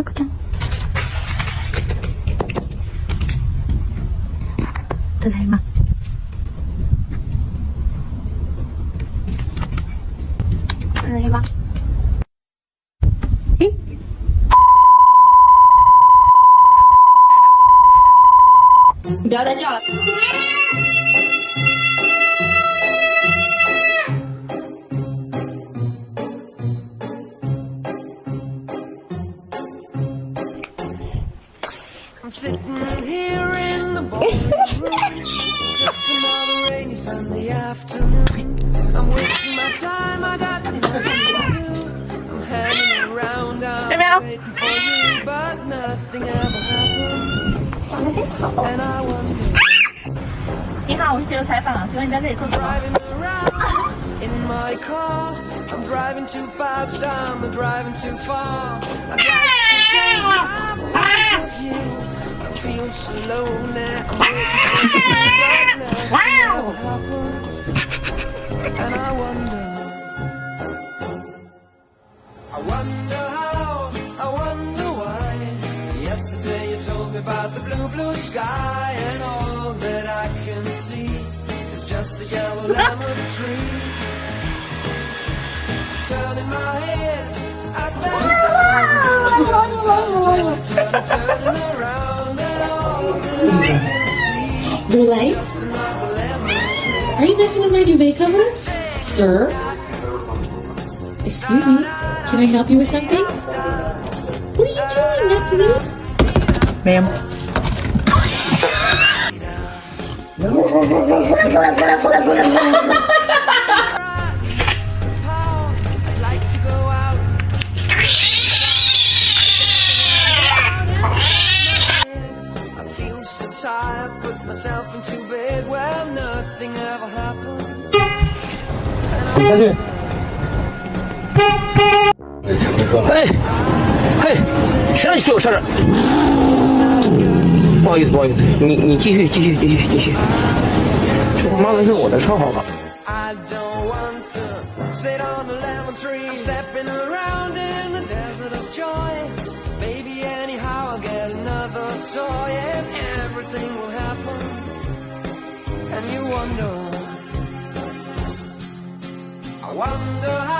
タコちゃん。ただいま。ただいま。え？你不要再叫了。I'm sitting here in the ballroom. It's just another rainy Sunday afternoon. I'm wasting my time, I got nothing to do. I'm hanging around, I'm waiting for you, but nothing ever happens. 长得真丑。 And I wonder. 你好，我是接受采访了，请问你在这里做什么？ Driving around in my car. I'm driving too fast, I'm driving too far. I'd like to change my point of view. I feel so lonely, I'm waiting for you, but nothing ever happens. And I wonder how, I wonder why. Yesterday you told me about the blue, blue sky, and all that I can see is just a yellow lemon tree. Turning my head up and down, turning around, and all that I can see Blue light? is just another lemon tree. Are you messing with my duvet cover? Sir? Excuse me, can I help you with something? What are you doing? That's me. Ma'am. I'd like to go out. I feel so tired, put myself into bed. Well, nothing ever happens. 下去。嘿，嘿，谁让你睡我车上？不好意思，不好意思，你继续。这他妈的是我的车，好吧？ I don't want to sit on a lemon tree. I'm stepping around in the desert of joy. Maybe anyhow I'll get another toy and everything will happen. And you wonder, I wonder how.